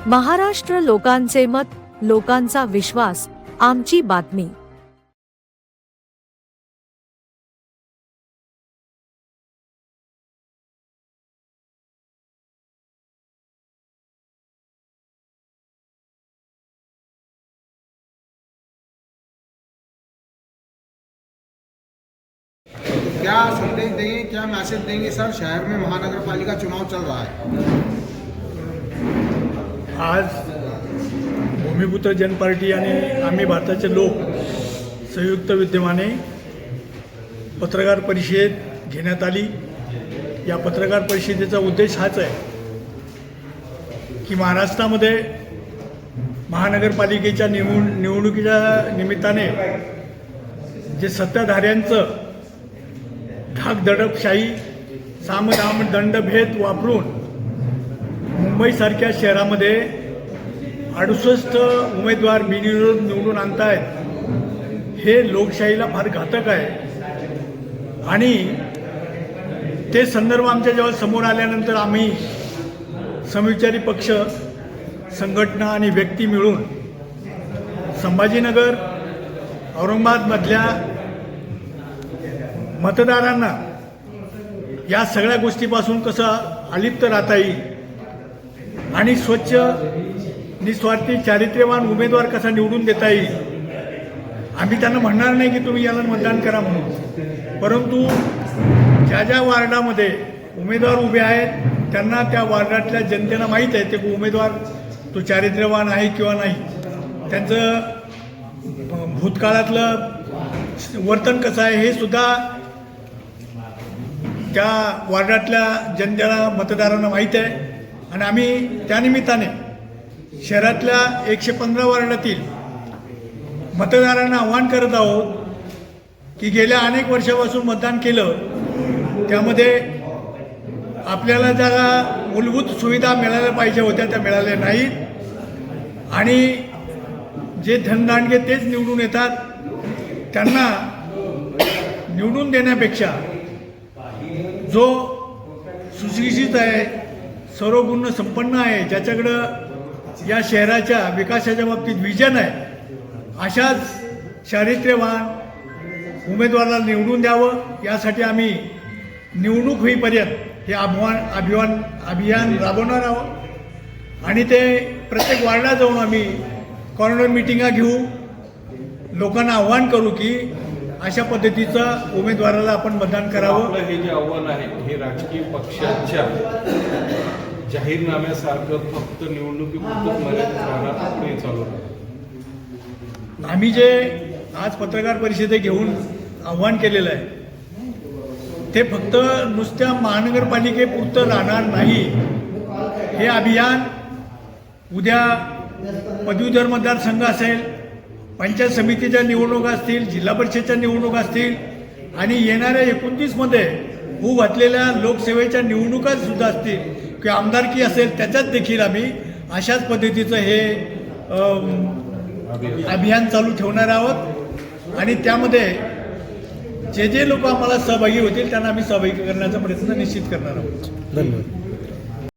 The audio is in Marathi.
महाराष्ट्र लोकांचे मत, लोकांचा विश्वास, आमची बातमी। क्या संदेश देंगे, क्या मैसेज देंगे सर? शहर में महानगर पालिका चुनाव चल रहा है। आज भूमिपुत्र जनपार्टी आणि आम्ही भारताचे लोक संयुक्त विद्यमाने पत्रकार परिषद घेण्यात आली। या पत्रकार परिषदेचा उद्देश हाच आहे की महाराष्ट्रामध्ये महानगरपालिकेच्या निवडणुकीच्या निमित्ताने जे सत्ताधाऱ्यांचं धाकधडकशाही सामदाम दंडभेद वापरून मुंबईसारख्या शहरामध्ये 68 उमेदवार बिनविरोध निवडून आणतायत, हे लोकशाहीला फार घातक आहे। आणि ते संदर्भ आमच्या जेव्हा समोर आल्यानंतर आम्ही समविचारी पक्ष, संघटना आणि व्यक्ती मिळून संभाजीनगर औरंगाबादमधल्या मतदारांना या सगळ्या गोष्टीपासून कसं अलिप्त राहता येईल आणि स्वच्छ निस्वार्थी चारित्र्यवान उमेदवार कसा निवडून देता येईल। आम्ही त्यांना म्हणणार नाही की तुम्ही याला मतदान करा म्हणून, परंतु ज्या ज्या वार्डामध्ये उमेदवार उभे आहेत त्यांना त्या वार्डातल्या जनतेला माहीत आहे ते उमेदवार तो चारित्र्यवान आहे किंवा नाही, त्यांचं भूतकाळातलं वर्तन कसं आहे हे सुद्धा त्या वार्डातल्या जनतेला मतदारांना माहीत आहे। आणि आम्ही त्यानिमित्ताने शहरातल्या 115 वार्डातील मतदारांना आवाहन करत आहोत की गेल्या अनेक वर्षापासून मतदान केलं, त्यामध्ये आपल्याला ज्या मूलभूत सुविधा मिळाल्या पाहिजे होत्या त्या मिळाल्या नाहीत आणि जे धनदांडगे तेच निवडून येतात, त्यांना निवडून देण्यापेक्षा जो सुशिक्षित आहे, सर्व गुण संपन्न आहे, ज्याच्याकडं या शहराच्या विकासाच्या बाबतीत विजन आहे, अशाच चारित्र्यवान उमेदवाराला निवडून द्यावं। यासाठी आम्ही निवडणूक होईपर्यंत हे अभियान राबवणार आहोत आणि ते प्रत्येक वार्डात जाऊन आम्ही कॉर्नर मिटिंगा घेऊ, लोकांना आव्हान करू की अशा पद्धतीचं उमेदवाराला आपण मतदान करावं। आपलं हे जे आव्हान आहे हे राजकीय पक्षाच्या जाहीरनाम्यासारखं फक्त निवडणुकीपुरतंच मर्यादित राहणार, पुढे चालू राहणार। आम्ही जे आज पत्रकार परिषदे घेऊन आव्हान केलेलं आहे ते फक्त नुसत्या महानगरपालिकेपुरतं राहणार नाही। हे अभियान उद्या पदवीधर मतदारसंघ असेल, पंचायत समितीच्या निवडणुका असतील, जिल्हा परिषदेच्या निवडणुका असतील आणि येणाऱ्या 29 मध्ये होऊ घातलेल्या लोकसेवेच्या निवडणुका सुद्धा असतील किंवा आमदारकी असेल, त्याच्यात देखील आम्ही अशाच पद्धतीचं हे अभियान चालू ठेवणार आहोत आणि त्यामध्ये जे लोक आम्हाला सहभागी होतील त्यांना आम्ही सहभागी करण्याचा प्रयत्न निश्चित करणार आहोत। धन्यवाद।